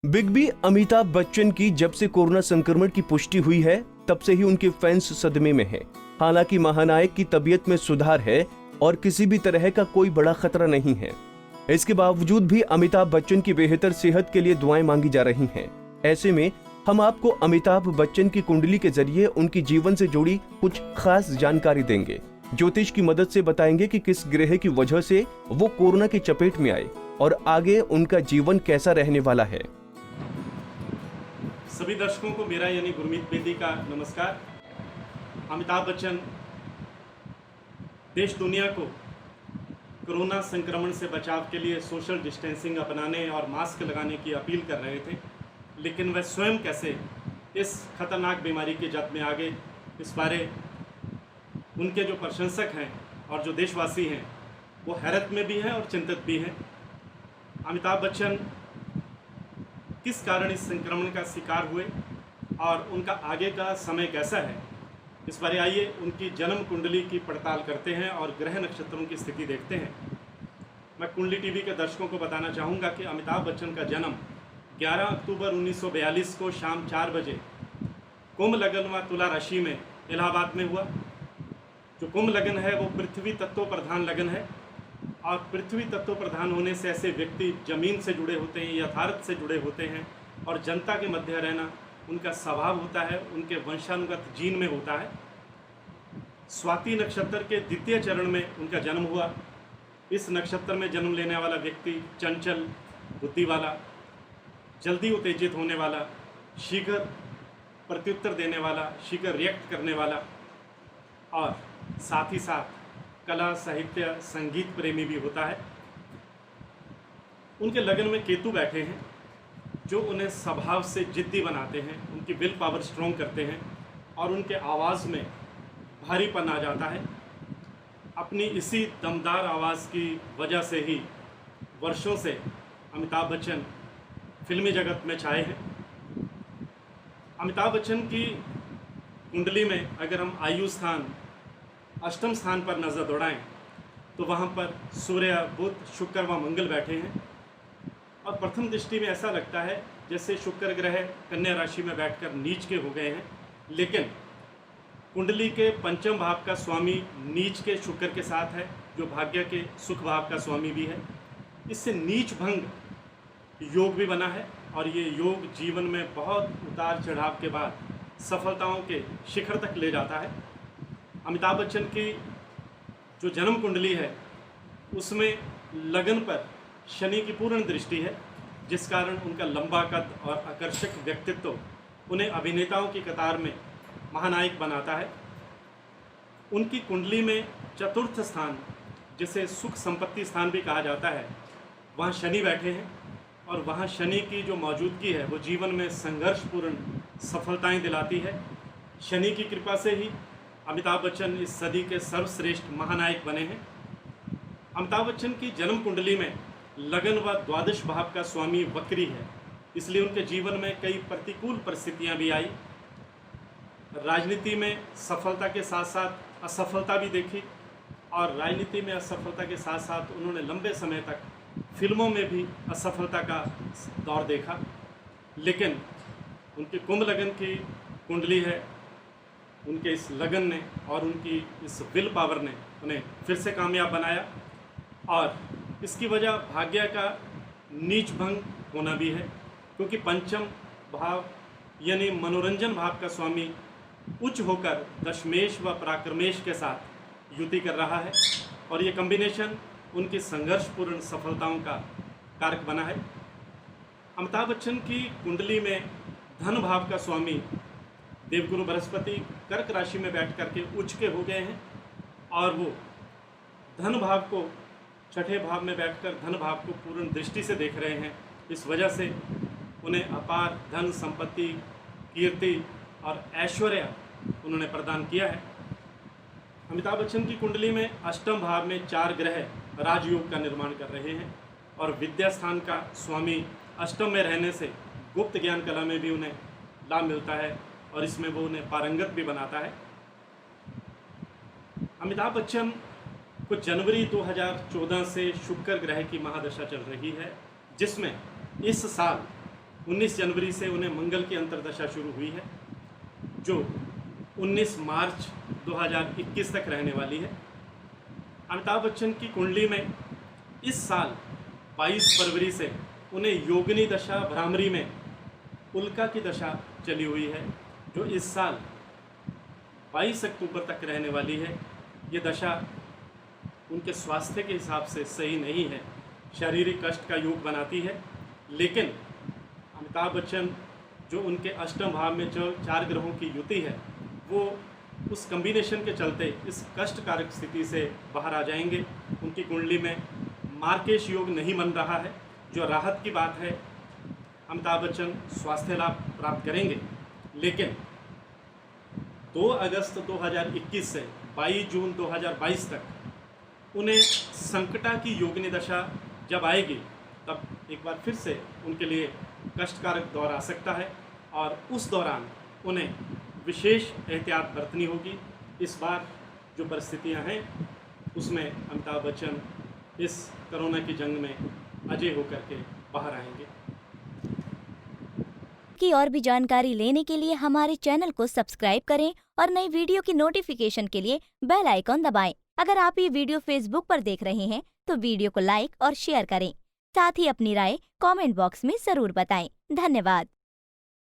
Big B Amitabh Bachchan की जब से कोरोना संक्रमण की पुष्टि हुई है तब से ही उनके फैंस सदमे में हैं। हालांकि महानायक की तबीयत में सुधार है और किसी भी तरह का कोई बड़ा खतरा नहीं है। इसके बावजूद भी अमिताभ बच्चन की बेहतर सेहत के लिए दुआएं मांगी जा रही हैं। ऐसे में हम आपको अमिताभ बच्चन की कुंडली के जरिए उनकी जीवन से जुड़ी कुछ खास जानकारी देंगे। ज्योतिष की मदद से बताएंगे कि किस ग्रह की वजह से वो कोरोना की चपेट में आए और आगे उनका जीवन कैसा रहने वाला है। सभी दर्शकों को मेरा यानी गुरमीत बेदी का नमस्कार। अमिताभ बच्चन देश दुनिया को कोरोना संक्रमण से बचाव के लिए सोशल डिस्टेंसिंग अपनाने और मास्क लगाने की अपील कर रहे थे, लेकिन वह स्वयं कैसे इस खतरनाक बीमारी की जद में आ गए, इस बारे उनके जो प्रशंसक हैं और जो देशवासी हैं वो हैरत में भी हैं और चिंतित भी हैं। अमिताभ बच्चन किस कारण इस संक्रमण का शिकार हुए और उनका आगे का समय कैसा है, इस बारे आइए उनकी जन्म कुंडली की पड़ताल करते हैं और ग्रह नक्षत्रों की स्थिति देखते हैं। मैं कुंडली टीवी के दर्शकों को बताना चाहूँगा कि अमिताभ बच्चन का जन्म 11 अक्टूबर 1942 को शाम 4 बजे कुंभ लग्न व तुला राशि में इलाहाबाद में हुआ। जो कुंभ लग्न है वो पृथ्वी तत्व प्रधान लग्न है और पृथ्वी तत्व प्रधान होने से ऐसे व्यक्ति जमीन से जुड़े होते हैं, यथार्थ से जुड़े होते हैं और जनता के मध्य रहना उनका स्वभाव होता है, उनके वंशानुगत जीन में होता है। स्वाति नक्षत्र के द्वितीय चरण में उनका जन्म हुआ। इस नक्षत्र में जन्म लेने वाला व्यक्ति चंचल बुद्धि वाला, जल्दी उत्तेजित होने वाला, शीघ्र प्रत्युत्तर देने वाला, शीघ्र रिएक्ट करने वाला और साथ ही साथ कला साहित्य संगीत प्रेमी भी होता है। उनके लगन में केतु बैठे हैं जो उन्हें स्वभाव से जिद्दी बनाते हैं, उनकी विल पावर स्ट्रॉन्ग करते हैं और उनके आवाज़ में भारीपन आ जाता है। अपनी इसी दमदार आवाज़ की वजह से ही वर्षों से अमिताभ बच्चन फिल्मी जगत में छाए हैं। अमिताभ बच्चन की कुंडली में अगर हम आयु स्थान अष्टम स्थान पर नज़र दौड़ाएं तो वहाँ पर सूर्य, बुध, शुक्र व मंगल बैठे हैं और प्रथम दृष्टि में ऐसा लगता है जैसे शुक्र ग्रह कन्या राशि में बैठकर नीच के हो गए हैं, लेकिन कुंडली के पंचम भाव का स्वामी नीच के शुक्र के साथ है जो भाग्य के सुख भाव का स्वामी भी है। इससे नीच भंग योग भी बना है और ये योग जीवन में बहुत उतार चढ़ाव के बाद सफलताओं के शिखर तक ले जाता है। अमिताभ बच्चन की जो जन्म कुंडली है उसमें लगन पर शनि की पूर्ण दृष्टि है, जिस कारण उनका लंबा कद और आकर्षक व्यक्तित्व उन्हें अभिनेताओं की कतार में महानायक बनाता है। उनकी कुंडली में चतुर्थ स्थान, जिसे सुख संपत्ति स्थान भी कहा जाता है, वहाँ शनि बैठे हैं और वहाँ शनि की जो मौजूदगी है वो जीवन में संघर्षपूर्ण सफलताएं दिलाती है। शनि की कृपा से ही अमिताभ बच्चन इस सदी के सर्वश्रेष्ठ महानायक बने हैं। अमिताभ बच्चन की जन्म कुंडली में लगन व द्वादश भाव का स्वामी वक्री है, इसलिए उनके जीवन में कई प्रतिकूल परिस्थितियां भी आई। राजनीति में सफलता के साथ साथ असफलता भी देखी और राजनीति में असफलता के साथ साथ उन्होंने लंबे समय तक फिल्मों में भी असफलता का दौर देखा, लेकिन उनके कुंभ लगन की कुंडली है, उनके इस लगन ने और उनकी इस विल पावर ने उन्हें फिर से कामयाब बनाया और इसकी वजह भाग्य का नीच भंग होना भी है, क्योंकि पंचम भाव यानी मनोरंजन भाव का स्वामी उच्च होकर दशमेश व पराक्रमेश के साथ युति कर रहा है और ये कॉम्बिनेशन उनकी संघर्षपूर्ण सफलताओं का कारक बना है। अमिताभ बच्चन की कुंडली में धन भाव का स्वामी देवगुरु बृहस्पति कर्क राशि में बैठ करके उच्च के हो गए हैं और वो धन भाव को छठे भाव में बैठकर धन भाव को पूर्ण दृष्टि से देख रहे हैं। इस वजह से उन्हें अपार धन संपत्ति, कीर्ति और ऐश्वर्य उन्होंने प्रदान किया है। अमिताभ बच्चन की कुंडली में अष्टम भाव में 4 ग्रह राजयोग का निर्माण कर रहे हैं और विद्या स्थान का स्वामी अष्टम में रहने से गुप्त ज्ञान कला में भी उन्हें लाभ मिलता है और इसमें वो उन्हें पारंगत भी बनाता है। अमिताभ बच्चन को जनवरी 2014 से शुक्र ग्रह की महादशा चल रही है, जिसमें इस साल 19 जनवरी से उन्हें मंगल की अंतर्दशा शुरू हुई है, जो 19 मार्च 2021 तक रहने वाली है। अमिताभ बच्चन की कुंडली में इस साल 22 फरवरी से उन्हें योगिनी दशा भ्रामरी में उल्का की दशा चली हुई है, जो इस साल 22 अक्टूबर तक रहने वाली है। ये दशा उनके स्वास्थ्य के हिसाब से सही नहीं है, शारीरिक कष्ट का योग बनाती है। लेकिन अमिताभ बच्चन जो उनके अष्टम भाव में जो 4 ग्रहों की युति है, वो उस कम्बिनेशन के चलते इस कष्टकारक स्थिति से बाहर आ जाएंगे। उनकी कुंडली में मार्केश योग नहीं बन रहा है, जो राहत की बात है। अमिताभ बच्चन स्वास्थ्य लाभ प्राप्त करेंगे, लेकिन 2 अगस्त 2021 से 22 जून 2022 तक उन्हें संकटा की योगिनी दशा जब आएगी, तब एक बार फिर से उनके लिए कष्टकारक दौर आ सकता है और उस दौरान उन्हें विशेष एहतियात बरतनी होगी। इस बार जो परिस्थितियां हैं, उसमें अमिताभ बच्चन इस कोरोना की जंग में अजय होकर के बाहर आएंगे। की और भी जानकारी लेने के लिए हमारे चैनल को सब्सक्राइब करें और नई वीडियो की नोटिफिकेशन के लिए बेल आइकॉन दबाएं। अगर आप ये वीडियो फेसबुक पर देख रहे हैं तो वीडियो को लाइक और शेयर करें। साथ ही अपनी राय कमेंट बॉक्स में जरूर बताएं। धन्यवाद।